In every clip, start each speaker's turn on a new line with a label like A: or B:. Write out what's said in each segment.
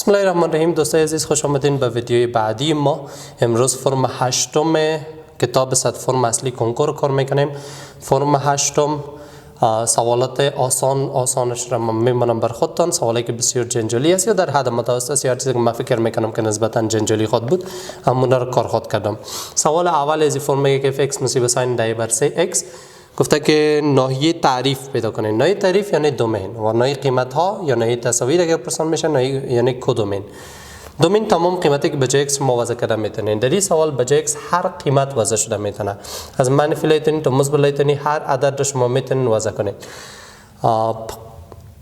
A: بسم الله الرحمن الرحیم. دوستای عزیز خوش آمدین به ویدیوی بعدی ما. امروز فرم هشتم کتاب فرم اصلی کانکور کار میکنیم. فرم هشتم سوالات آسانش را میمونم بر خودتان. سوالی که بسیار جنجالی است یا در حد متوسط است یا هر چیزی که من فکر میکنم که نسبتا جنجالی خود بود همون را کار خود کردم. سوال اول از فرم میگه که f مساوی ساین دای بر 3x گفته که ناحیه تعریف پیدا کنید. ناحیه تعریف یعنی دومین و ناحیه قیمت ها یا ناحیه تصاویر اگر پرسان میشه ناحیه یعنی کدومین. دومین تمام قیمتی که به جای x شما وضع کرده میتونین. در این سوال به جای x هر قیمت وضع شده میتونه. از منفی لیتنی تا مثبت لیتنی هر عدد رو شما میتونین وضع کنید.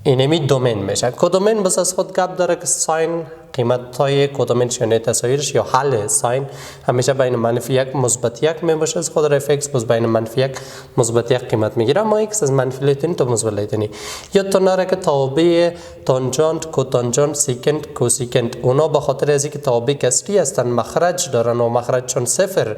A: اینمی دومین میشه. کدومین بس از خود گپ داره که ساین قیمت های کدومینش یعنی تصاویرش یا حل ساین همیشه بین منفی یک مثبت یک میباشه. از خود رف x بس بین منفی یک مثبت یک قیمت میگیره. اما x از منفی لیتنی تا مثبت لیتنی. یا تو نره که تابع تانجانت کوتانجانت سیکنت کوسیکنت اونا به خاطر از اینکه تابع کسری هستن مخرج دارن و مخرج چون صفر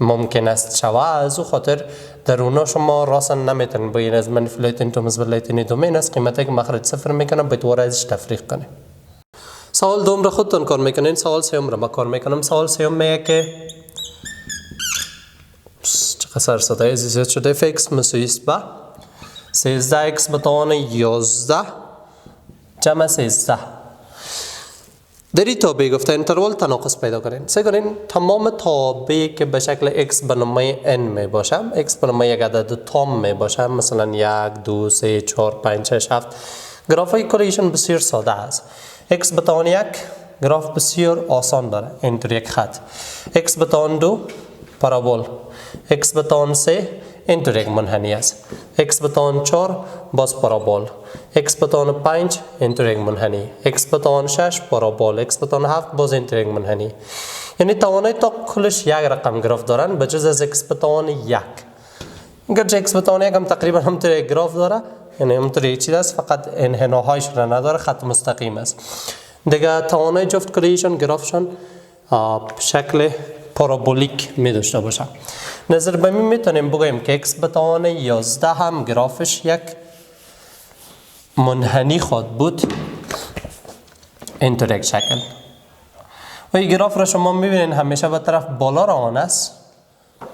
A: ممکن است شوه از او خاطر در اونا شما راسن نمیتونن باید از منفی لیتنی تا مثبت لیتنی دومین است قیمتی که مخرج صفر میکنن به طور ازش تفریق کنه. سوال دوم را خودتون کار میکنین. سوال سوم را ما کار میکنم. سوال سوم میگه که چقدر سرصدای زیاد شده f x مساوی است با 13x به توان 11 جمع 13. در این تابع گفته انترول تناقض پیدا کنین. سعی کنین تمام تابعی که به شکل x به نمای n می باشه، x به نمای یک عدد تام می باشه، مثلا 1 2 3 4 5 6 7 گراف های کلیشون بسیار ساده است. x به توان 1 گراف بسیار آسان داره اینطور یک خط. x به توان 2 پارابول. x به توان 3 اینطور یک منحنی است. x به توان 4 باز پارابول. x به توان 5 اینطور یک منحنی. x به توان 6 پارابول. x به توان 7 باز اینطور یک منحنی. یعنی توانای تا کلش یک رقم گراف دارن به جز از x به توان 1. اگر x به توان 1 هم تقریبا همطور یک گراف داره یعنی همطور یک چیز است فقط انحناهایش را نداره خط مستقیم است. دیگه توانای جفت کلیشون گرافشون شکل پارابولیک می داشته باشه. نظر به این میتونیم بگوییم که x به توان 11 هم گرافش یک منحنی خود بود اینطور یک شکل و این گراف را شما میبینین همیشه به طرف بالا روان است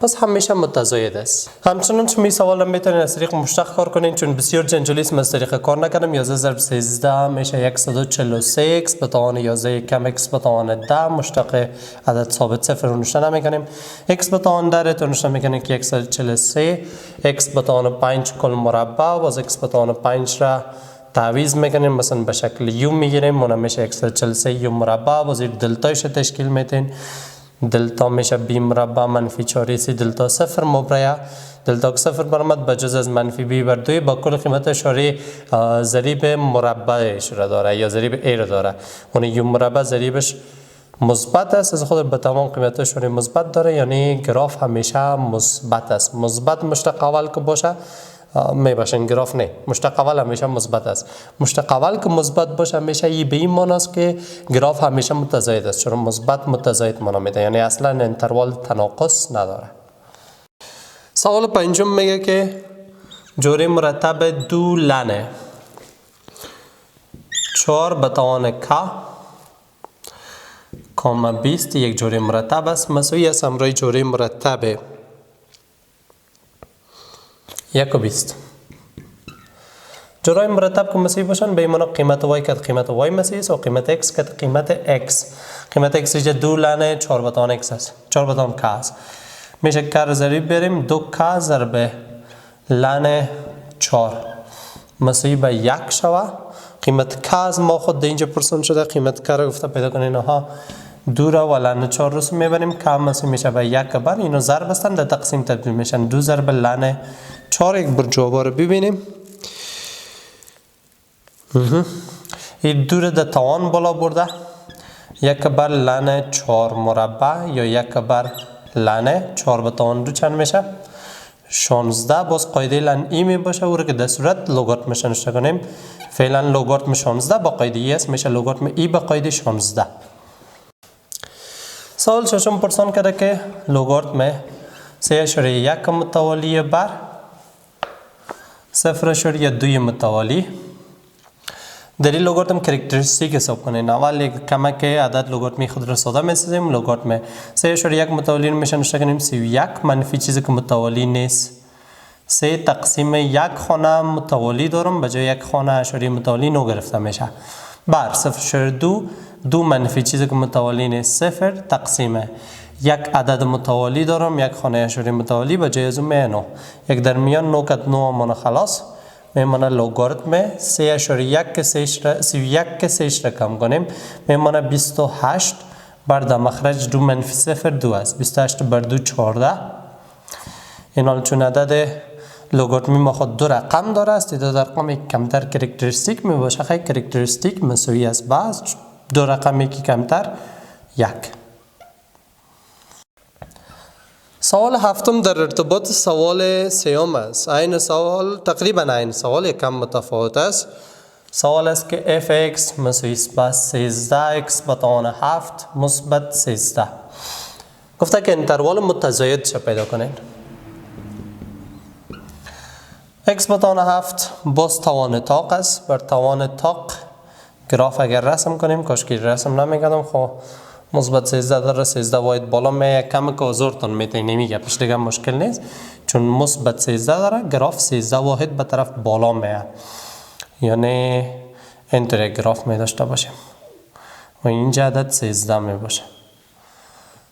A: پس همیشه متزاید است. همچنان شما این سوال میتونین از طریق مشتق کار کنین چون بسیار جنجالی است. من از طریق کار نکردم. 11 ضرب 13 میشه 143 x به توان 11 کم x به توان 10 مشتق عدد ثابت صفر رو نشته نمیکنیم. x به توان 10 رو نشته میکنیم که 143 x به توان 5 کل مربع باز x به توان 5 را تعویض میکنیم مثلا به شکل یو میگیریم اون میشه 143 یو مربع باز دلتایش تشکیل میدین. دلتا میشه b مربع منفی 4 سی دلتا صفر مبریا. دلتا صفر برآمد به جز از منفی b بر 2 با کل قیمت اشاره ضریب مربعش را داره یا ضریب a را داره. اون یو مربع ضریبش مثبت است از خود به تمام قیمت اشاره مثبت داره یعنی گراف همیشه مثبت است. مثبت مشتق اول که باشه می باشه این گراف نه مشتق اول همیشه مثبت است. مشتق اول که مثبت باشه همیشه ای به این معنی است که گراف همیشه متزاید است چون مثبت متزاید معنی میده یعنی اصلا انتروال تناقض نداره. سوال پنجم میگه که جوره مرتب دو لنه 4 به توان k کاما 20 یک جوره مرتب است مساوی است همراه جوره مرتب 1 و 20. جورای مرتب که مساوی باشن به این معنی قیمت y که قیمت y مساوی است و قیمت x که قیمت x. قیمت x اینجا 2 لانه 4 به توان x است 4 به توان k است میشه کار ضریب بریم 2k ضرب لانه 4 مساوی به 1 شوه. قیمت k از ما خود اینجا پرسان شده قیمت k را گفته پیدا کنین. ها 2 را و لانه 4 رو میبریم k مساوی میشه به 1 بر اینو ضرب هستن در تقسیم تبدیل میشن 2 ضرب لانه 4. یک بار جواب رو ببینیم. این 2 را در توان بالا برده 1 بر لانه 4 مربع یا 1 بر لانه 4 به توان 2 چند میشه 16. باز قاعده لن ای می باشه او را که در صورت لوگاریتمش نوشته کنیم. فعلا لوگاریتم 16 با قاعده ای است میشه لوگاریتم ای به قاعده 16. سوال ششم پرسان کرده که لوگاریتم 3.1 متوالی بر 0.2 متوالی در این لوگاریتم کرکتریستیک حساب کنین. اول یک کمک عدد لوگاریتمی خود را ساده می‌سازیم. لوگاریتم 3.1 متوالی میشه نوشته کنیم 31 منفی چیزی که متوالی نیست 3 تقسیم یک خانه متوالی دارم به جای یک خانه اشاری متوالی نو گرفته میشه. بر 0.2 دو منفی چیزی که متوالی نیست 0 تقسیم یک عدد متوالی دارم یک خانه اشاری متوالی به جای از اون نو. یک در میان نو کت نو من خلاص میمونه لوگاریتم 3.1 که 31 که 3 را کم کنیم میمونه 28 بر در مخرج 2 منفی 0 2 است 28 بر 2 14. این حال چون عدد لوگاریتمی ما خود دو رقم داره است دو رقم یک کمتر کرکتریستیک می باشه خیلی کرکتریستیک مساوی است بعض دو رقم یکی کمتر یک. سوال هفتم در ارتباط سوال سیوم است. این سوال تقریبا این سوال یک کم متفاوت است. سوال است که fx مساوی است 13x به توان 7 مثبت 13. گفته که انتروال متزاید چه پیدا کنین. x به توان 7 باز توان تاق است. بر توان تاق گراف اگر رسم کنیم کاش که رسم نمیکردم خب مثبت 13 داره 13 واحد بالا می کم که آزارتان میتونی نمیگه پیش دیگه مشکل نیست چون مثبت 13 داره گراف 13 واحد به طرف بالا میه یعنی اینطور یک گراف می داشته باشیم و اینجا عدد 13 می باشه.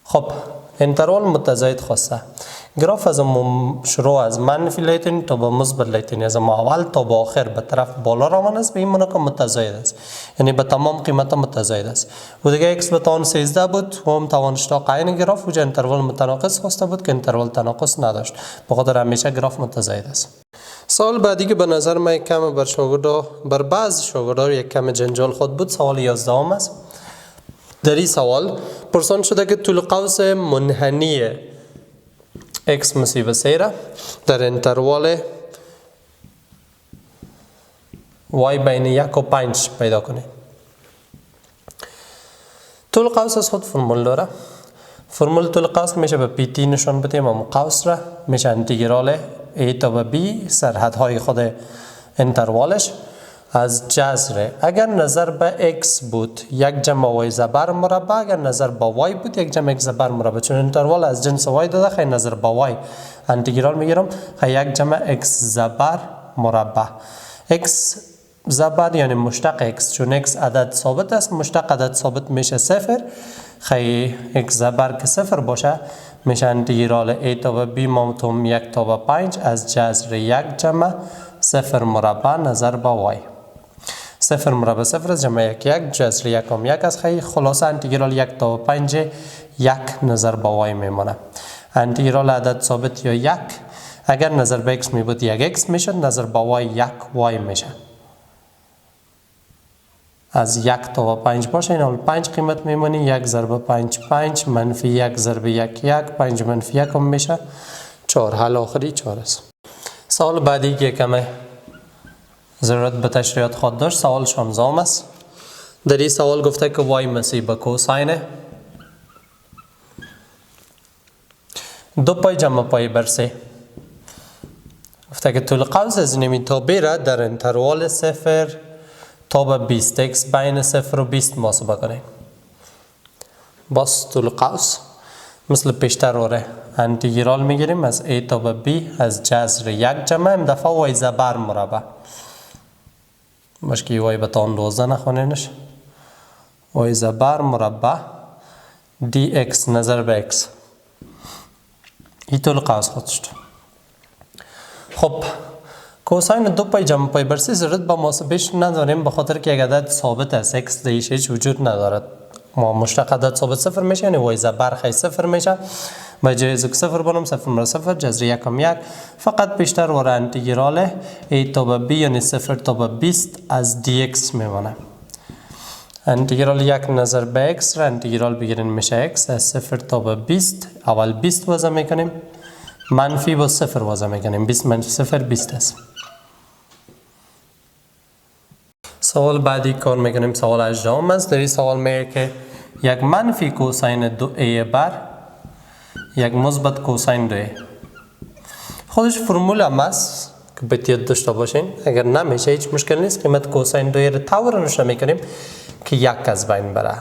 A: خب انترال متزاید خواسته گراف از شروع از منفی لیتین تا به مثبت لیتین از اول تا به آخر به طرف بالا روان است به این معنی که متزاید است یعنی به تمام قیمت متزاید است و دیگه x به توان 13 بود و هم توانش تا قاین گراف و جا انترال متناقص خواسته بود که انترال تناقص نداشت بخاطر همیشه گراف متزاید است. سوال بعدی که به نظر من کم بر بعض شاگردان یک کم جنجال خود بود سوال 11 است. در این سوال پرسان شده که طول قوس منحنی x مساوی به 3 را در انتروال y بین 1 و 5 پیدا کنید. طول قوس از خود فرمول داره. فرمول طول قوس میشه به پی تی نشان بدیم و قوس را میشه انتگرال a تا به b سرحدهای خود انتروالش از جذر اگر نظر به x بود یک جمع y زبر مربع اگر نظر به y بود یک جمع x زبر مربع چون انتروال از جنس y داده خیلی نظر به y انتگرال میگیرم خیلی یک جمع x زبر مربع x زبر یعنی مشتق x چون x عدد ثابت است مشتق عدد ثابت میشه 0 خیلی x زبر که 0 باشه میشه انتگرال a تا به b ممتوم 1 تا به 5 از جذر یک جمع 0 مربع نظر به y 0 مربع 0 از جمع 1 1 جذر 1 هم 1 از خیلی خلاصه انتگرال 1 تا 5 1 نظر به y میمونه. انتگرال عدد ثابت یا 1 اگر نظر به x می بود 1 x میشد نظر به y 1 y میشه از 1 تا 5 باشه این حال 5 قیمت میمونی 1 ضرب 5 5 منفی 1 ضرب 1 1 5 منفی 1 هم میشه 4 حل آخری 4 است. سوال بعدی که کمه ضرورت به تشریحات خود داشت سوال 16 است. در این سوال گفته که y مساوی به کوساین 2 پای جمع پای بر 3 گفته که طول قوس از نمی تابع را در انتروال 0 تا به 20 x بین 0 و 20 محاسبه کنید. باز طول قوس مثل پیشتر آره انتگرال میگیریم از a تا به b از جذر یک جمع این دفعه y زبر مربع باش که y به توان 12 نخوانینش y زبر مربع dx نظر به x این طول قوس خودش. خب کوساین 2 پای جمع پای بر 3 ضرورت به محاسبهش نداریم به خاطر که یک عدد ثابت است x دیش هیچ وجود ندارد ما مشتق عدد ثابت 0 میشه یعنی y زبر خیلی 0 میشه به جای از 0 بنم 0 مرا 0 جذر 1 هم 1 فقط بیشتر وره انتگرال a تا به b یعنی 0 تا به 20 از dx میمونه. انتگرال 1 نظر به x را انتگرال بگیرین میشه x از 0 تا به 20 اول 20 وضع میکنیم منفی با 0 وضع میکنیم 20 منفی 0 20 است. سوال بعدی کار میکنیم سوال 18 است. در این سوال میگه که یک منفی کوساین 2a بر یک مثبت کوساین 2a خودش فرمول هم است که باید داشته باشین. اگر نمیشه هیچ مشکل نیست، قیمت کوساین 2 رو طور نشون میکنیم که 1 از بین بره.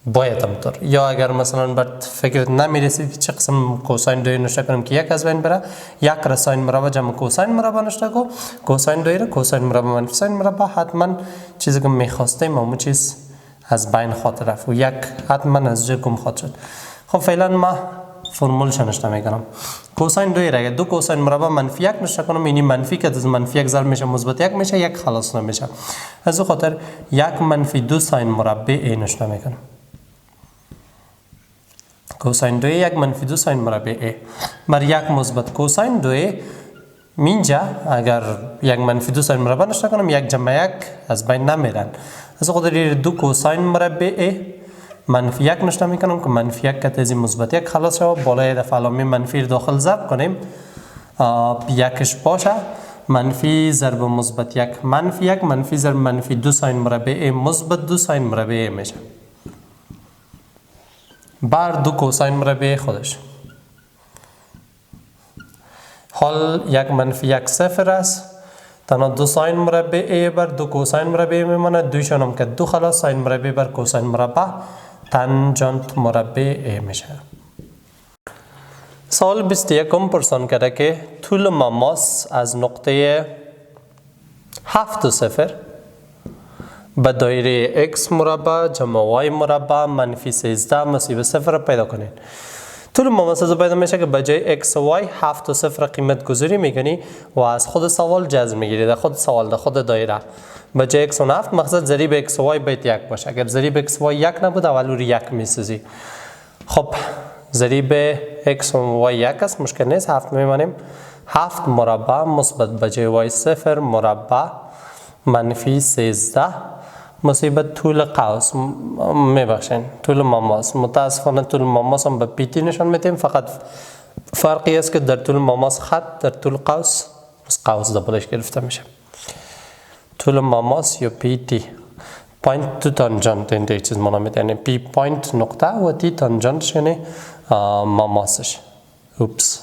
A: باید همطور. یا اگر مثلا بر فکر نمیرسید که چه قسم کوساین 2 نشون کنیم که 1 از بین بره، 1 را ساین مربع جمع کوساین مربع نشون کو، کوساین 2 را کوساین مربع منفی ساین مربع، حتما چیزی که میخواستیم اون چیز از بین خاطر رفت و 1 حتما از جای گم خاطر شد. خب فعلا ما فرمولش نشته میکنم. کوساین 2 را اگر 2 کوساین مربع منفی 1 نشون کنم، یعنی منفی که از منفی 1 ضرب میشه مثبت 1 میشه، 1 خلاص نمیشه. از اون خاطر 1 منفی 2 ساین مربع ای نشون میکنم. کوساین 2 1 منفی 2 ساین مربع ای بر 1 مثبت کوساین 2 اینجا اگر 1 منفی 2 ساین مربع نشون کنم، 1 جمع 1 از بین نمیرن. از اون خاطر 2 کوساین مربع ای منفی 1 نشون میکنم که منفی 1 که از مثبت 1 خلاص شد، بالای دفعه علامه منفی داخل ضرب کنیم، یکش باشه منفی ضرب مثبت 1 منفی 1 منفی ضرب منفی 2 ساین مربع ای مثبت 2 ساین مربع ای میشه بر 2 کوساین مربع خودش. حال 1 منفی 1 صفر است، تنها 2 ساین مربع ای بر 2 کوساین مربع میمونه، 2 شونم که 2 خلاص ساین مربع بر کوساین مربع تانجانت مربع ای میشه. سوال 21 پرسان کرده که طول مماس از نقطه 7 و 0 به دایره x مربع جمع y مربع منفی 13 مساوی 0 پیدا کنید. طول مماس از پیدا میشه که به جای x و y 7 و 0 قیمت گذاری میکنی و از خود سوال جذر میگیری، در خود سوال در خود دایره. به جای x و 7 مقصد ضریب x و y باید 1 باشه. اگر ضریب x و y 1 نبود اول 1 میسازی. خب ضریب x و y 1 است، مشکل نیست، 7 میمانیم. 7 مربع مثبت به جای y 0 مربع منفی 13 مساوی طول قوس، میبخشین طول مماس. متاسفانه طول مماس هم به پیتی نشان میدیم، فقط فرقی است که در طول مماس خط، در طول قوس قوس دبلش گرفته میشه. طول مماس یا پیتی پوینت تو تانجانت این دو چیز منامید، یعنی پی پوینت نقطه و تی تانجانتش یعنی مماسش. اوپس.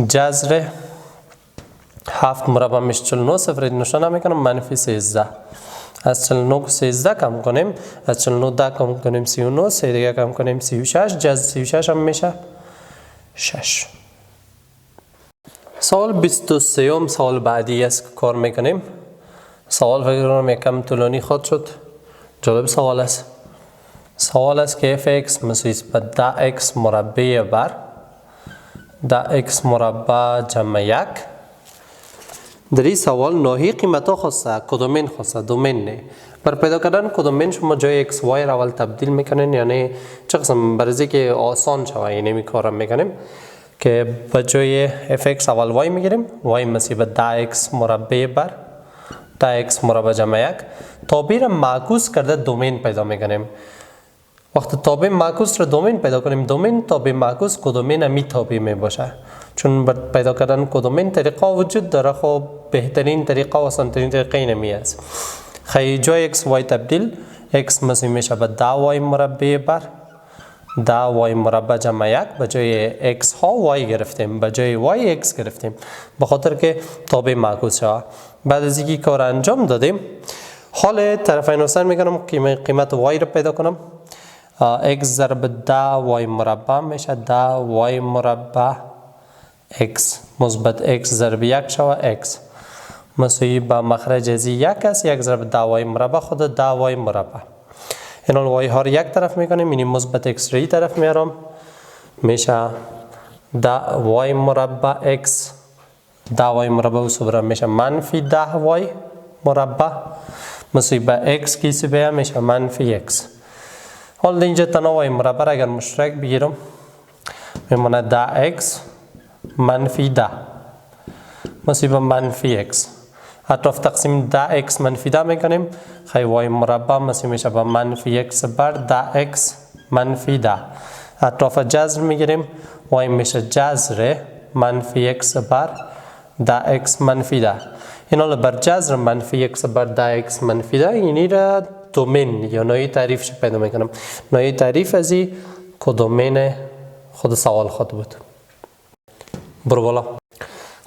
A: جذر 7 مربع میشه 49 صفر نشانه میکنم منفی 13. از 49 13 کم کنیم، از 49 10 کم کنیم 39، 3 دیگه کم کنیم 36، جذر 36 هم میشه 6. سوال 23 سوال بعدی است که کار میکنیم. سوال فکر کنم یکم طولانی خود شد، جالب سوال است. سوال است که fx مساوی به 10x مربع بر 10x مربع جمع 1. در این سوال ناحیه قیمت ها خواسته، کدومین خواسته، دومین نه. بر پیدا کردن کدومین شما جای x y را اول تبدیل میکنین، یعنی چه قسم برای که آسان شود این کارم میکنیم که به جای fx اول y میگیریم، y مساوی به 10x مربع بر 10x مربع جمع 1. تابع را معکوس کرده دومین پیدا میکنیم. وقتی تابع معکوس را دومین پیدا کنیم، دومین تابع معکوس کدومین امی تابع می باشه. چون پیدا کردن کدومین طریقه وجود داره، خب بهترین طریقه و آسان‌ترین طریقه اینمی است. خیلی جای x y تبدیل، x مساوی میشه به 10y مربع بر 10y مربع جمع 1. به جای x ها y گرفتیم، به جای y x گرفتیم، به خاطر که تابع معکوس شود. بعد از اینکه کار انجام دادیم، حال طرفین وسط میکنم قیمت y رو پیدا کنم. x ضرب 10y مربع میشه 10y مربع x مثبت x ضرب 1 شود x مساوی به مخرج از 1 است. 1 ضرب 10y مربع خود 10y مربع. این حال y ها رو یک طرف میکنیم، یعنی مثبت x رو این طرف میارم، میشه 10y مربع x 10y مربع و صبر میشه منفی 10y مربع مساوی به x کی سبیه میشه منفی x. حال اینجا تنها y مربع اگر مشترک بگیرم میمونه 10x منفی 10 مساوی به منفی x. اطراف تقسیم 10x منفی 10 میکنیم، خیلی y مربع مساوی میشه به منفی x بر 10x منفی 10. اطراف جذر میگیریم، y میشه جذر منفی x بر 10x منفی 10. این حالا بر جذر منفی x بر 10x منفی 10 یعنی را دومین یا نوعی تعریفش پیدا میکنم. نوعی تعریف از این کدومین خود سوال خود بود. برو بالا.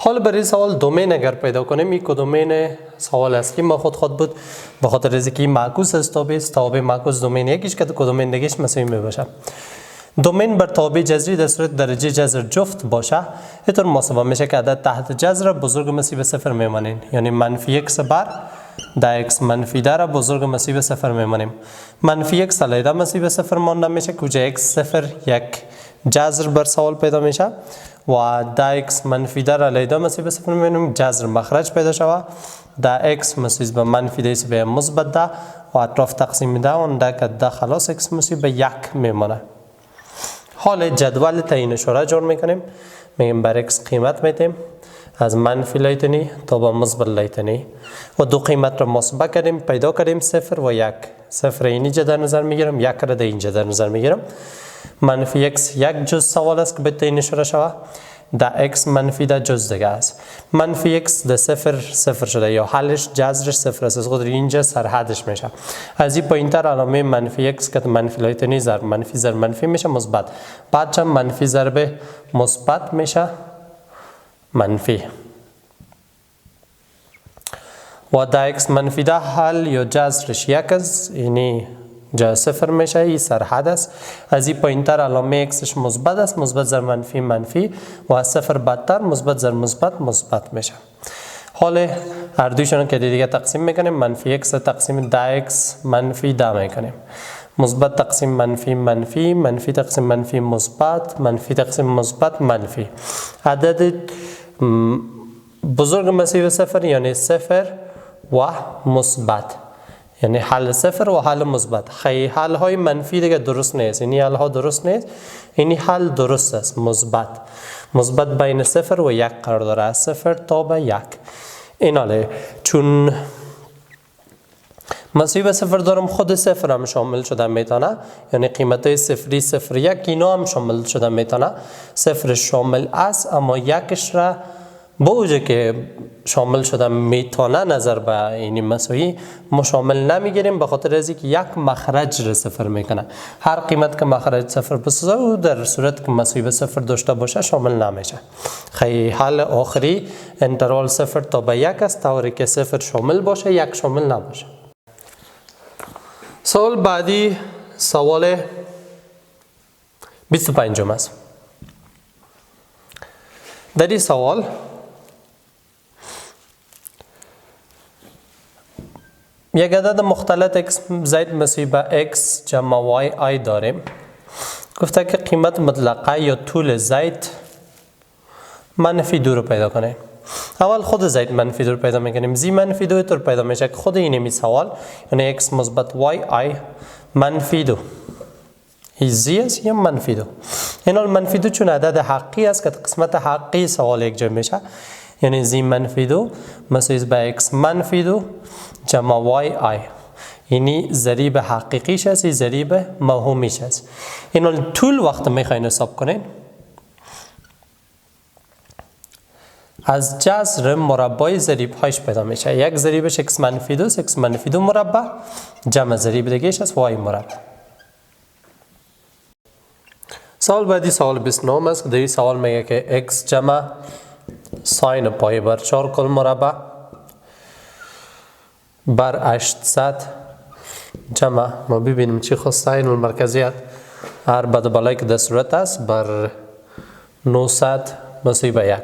A: حالا برای سوال دومین اگر پیدا کنیم، این کدومین سوال است که ما خود بود به خاطر از اینکه معکوس است تابع معکوس دومین یکیش که کدومین دیگهش مساوی باشه. دومین بر تابع جذری در صورت درجه جذر جفت باشه اینطور محاسبه میشه که عدد تحت جذر بزرگ مساوی به صفر میمانیم، یعنی منفی x بر ده x منفی ده را بزرگ مساوی به صفر میمانیم. منفی x علیده مساوی به صفر مانده میشه کجا x صفر یک جذر بر سوال پیدا میشه و ده x منفی ده را علیده مساوی به صفر میمانیم، جذر مخرج پیدا شوه. ده x مساوی به منفی ده به مثبت ده و اطراف تقسیم ده اون ده که ده خلاص x مساوی به یک میمانه. حال جدول تعیین اشاره جور میکنیم، میگیم بر x قیمت میدیم از منفی لیتنی تا به مثبت لیتنی و دو قیمت را محاسبه کردیم، پیدا کردیم صفر و یک. صفر اینجا در نظر میگیرم، یک را در اینجا در نظر میگیرم. منفی x یک جز سوال است که به تعیین اشاره شود، ده x منفی ده جز دیگه است. منفی x ده صفر شده یا حلش جذرش صفر است، از خود اینجا سرحدش میشه. از این پایین تر علامه منفی x که منفی لیتنی ضرب منفی میشه مثبت، بعد چند منفی ضرب مثبت میشه منفی و ده x منفی ده حل یا جذرش یک است، یعنی جا صفر میشه، این سرحد است. از این پایین تر علامه xش مثبت است، مثبت ضرب منفی منفی و از صفر بدتر مثبت ضرب مثبت میشه. حال هر دویشون که دیگه تقسیم میکنیم، منفی x تقسیم ده x منفی ده میکنیم، مثبت تقسیم منفی منفی، منفی تقسیم منفی مثبت، منفی تقسیم مثبت منفی. عدد بزرگ مساوی به صفر یعنی صفر و مثبت، یعنی حل صفر و حل مثبت. خیلی حل های منفی دیگه درست نیست، یعنی حل ها درست نیست، یعنی حل درست است مثبت بین صفر و یک قرار داره، از صفر تا به یک. این حاله چون مساوی به صفر دارم خود صفر هم شامل شده میتونه، یعنی قیمت های صفری صفر یک اینا هم شامل شده میتونه. صفر شامل است اما یکش را با وجه که شامل شده میتونه نظر به این مساوی ما شامل نمیگیریم به خاطر از اینکه یک مخرج را صفر میکنه. هر قیمت که مخرج صفر بسازه و در صورت که مساوی به صفر داشته باشه شامل نمیشه. خیلی حل آخری انترال صفر تا به یک است، طوری که صفر شامل باشه یک شامل نباشه. سوال بعدی سوال 25 است. در این سوال یک عدد مختلط x زائد مساوی به x جمع y i داریم. گفته که قیمت مطلقه یا طول زائد منفی 2 رو پیدا کنیم. اول خود زائد منفی 2 رو پیدا میکنیم. زی منفی 2 طور پیدا میشه که خود اینمی سوال یعنی x مثبت y i منفی 2 زی است یا منفی 2. این حال منفی 2 چون عدد حقی است که قسمت حقی سوال یک جمع میشه، یعنی زی منفی 2 مساوی به x منفی 2 جمع y i، یعنی ضریب حقیقیش است، ضریب موهومیش است. این حال طول وقت میخواین حساب کنین از جذر مربع ضریب هایش پیدا میشه. یک ضریبش x منفی 2 x منفی 2 مربع جمع ضریب دیگهش است y مربع. سوال بعدی سوال 29 است که در این سوال میگه که x جمع ساین پای بر 4 کل مربع بر 800 جمع ما ببینیم چی خواست ساین المرکزیت هر بد بالای که در صورت است بر 900 مساوی به 1.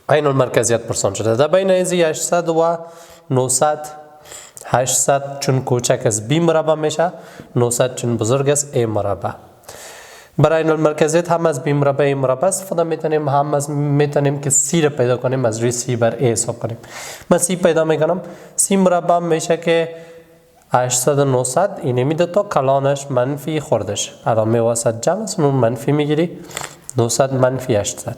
A: عین المرکزیت پرسان شده در بین از 800 و 900. 800 چون کوچک از b مربع میشه، 900 چون بزرگ است a مربع. برای عین المرکزیت هم از b مربع a مربع استفاده میتونیم، هم از میتونیم که c را پیدا کنیم از روی c بر a حساب کنیم. من c پیدا میکنم، c مربع میشه که 800 و 900 اینه میده تا کلانش منفی خوردش علامه وسط جمع است، اون منفی میگیری 900 منفی 800.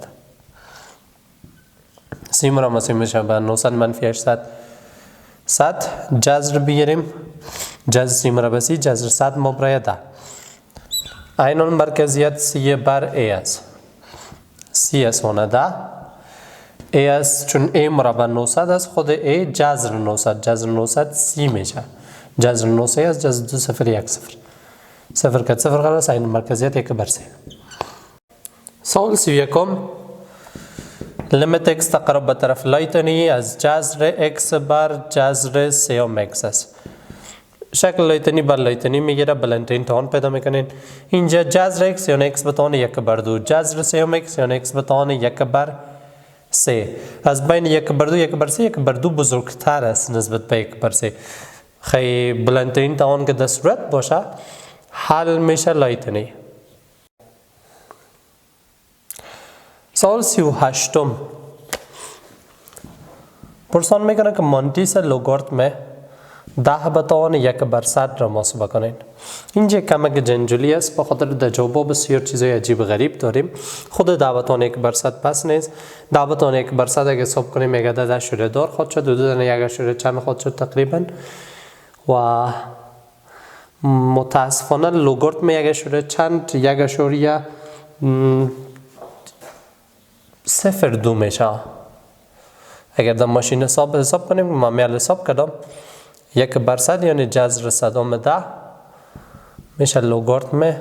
A: c مربع میشه به 900 منفی 800 100 جذر بگیریم، جذر سی مربع سی جذر 100 مبرای 10. عین المرکزیت سی بر a است، سی است و 10 a است چون a مربع 900 است، خود a جذر 900 جذر 900 سی میشه، جذر 900 است جذر 2 0 1 0 0 که 0 قرار است. عین المرکزیت 1 بر 3. سوال 31 لیمیت x تقرب به طرف لایتنی از جذر x بر جذر سیوم x است. شکل لایتنی بر لایتنی میگیره، بلندترین توان پیدا میکنین. اینجا جذر x یعنی x به توان 1 بر 2، جذر سیوم x یعنی x به توان 1 بر 3. از بین 1 بر 2 1 بر 3 1 بر 2 بزرگتر است نسبت به 1 بر 3. خیلی بلندترین توان که در صورت باشه حل میشه لایتنی. سوال 38 پرسان میکنه که مانتیس لوگاریتم 10 به توان 1 بر 100 را محاسبه کنین. اینجا کمک جنجالی است، به خاطر در جواب بسیار چیزای عجیب غریب داریم. خود 10 به توان 1 بر 100 پس نیست. 10 به توان 1 بر 100 اگه حساب کنیم میگه 10 شده دار خود شد، 2 1 شده چند خود شد تقریبا. و متاسفانه لوگاریتم 1 شده چند 1.02 میشه. اگر در ماشین حساب کنیم، ما میل حساب کردم 1 بر 100 یعنی جذر 100 میشه لوگاریتم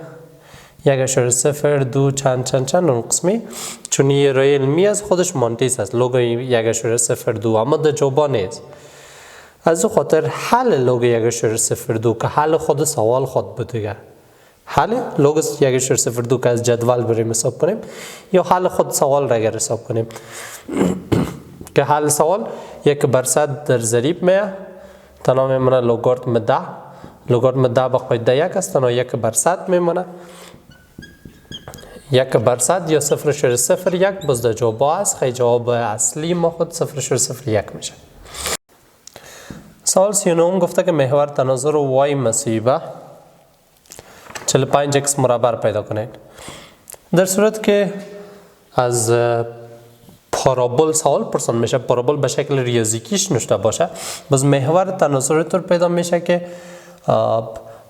A: 1.02 چند اون قسمی، چون یه رای علمی از خودش مانتیس است. لوگ 1.02 اما در جوابا نیست. از او خاطر حل لوگ 1.02 که حل خود سوال خود بوده، حل لوگ 1.02 که از جدول بریم حساب کنیم یا حل خود سوال را اگر حساب کنیم که حل سوال 1 بر 100 در ضریب میه تنها میمونه لوگاریتم 10. لوگاریتم 10 به قاعده 1 است، تنها 1 بر 100 میمونه. 1 بر 100 یا 0.01 باز در جواب است. خیلی جواب اصلی ما خود 0.01 میشه. سوال 39 گفته که محور تناظر y مساوی به 45x مربع پیدا کنید. در صورت که از پارابول سوال پرسان میشه، پارابول به شکل ریاضیکیش نشته باشه، باز محور تناظر طور پیدا میشه که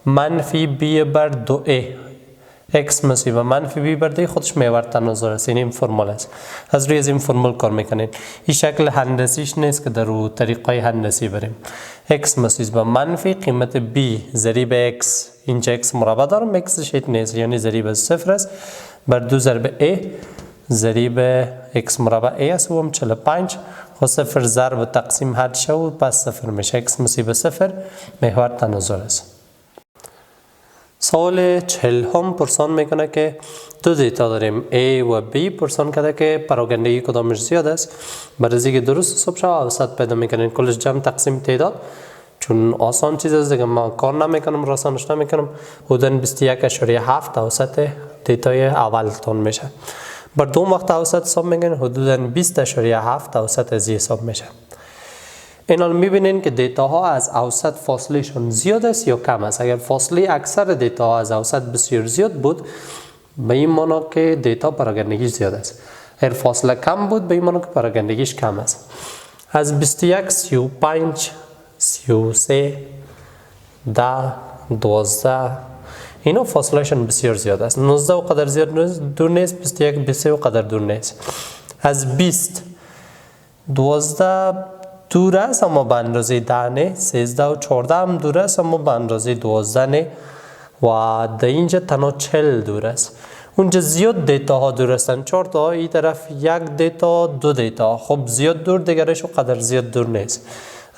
A: منفی b بر 2a x مساوی به منفی b بر 2 خودش محور تناظر است. این فرمول است. از روی این فرمول کار میکنید. این شکل هندسیش نیست که در رو طریقای هندسی بریم. x مساوی به منفی قیمت b ضریب x، اینجا x مربع دارم، x شیت نیست یعنی ضریب 0 است، بر 2 ضرب a ضریب x مربع a است و هم 45 خود 0 ضرب تقسیم حد شد پس 0 میشه. x مساوی به 0 محور تناظر است. سوال 40 پرسان میکنه که دو دیتا داریم A و B. پرسان کرده که پراگندگی کدامش زیاد است. برای اینکه درست حساب شود اوسط پیدا میکنین، کلش جمع تقسیم تعداد، چون آسان چیز است دیگه ما کار نمیکنم راسانش نمیکنم. حدود 21.7 اوسط دیتای اول تون میشه. بر دوم وقت اوسط حساب میکنین حدود 20.7 اوسط از حساب میشه. اینال میبینین که دیتاها از اوسط فاصله شون زیاد است یا کم است. اگر فاصله اکثر دیتاها از اوسط بسیار زیاد بود به این معنی که دیتا پراگندگیش زیاد است. اگر فاصله کم بود به این معنی که پراگندگیش کم است. از 21 35 33 10 12 اینا فاصله شون بسیار زیاد است. 19 و قدر زیاد دور نیست، 21 23 و قدر دور نیست. از 20 12 دور است اما به اندازه 10 نه، 13 و 14 هم دور است اما به اندازه 12 نه و در اینجا تنها 40 دور است. اونجا زیاد دیتا ها دور هستند، 4 تا این طرف 1 دیتا 2 دیتا، خب زیاد دور دیگرش و قدر زیاد دور نیست.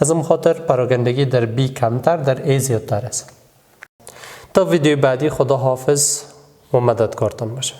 A: از این خاطر پراگندگی در B کمتر، در A زیادتر است. تا ویدیو بعدی خدا حافظ و مددکارتان باشه.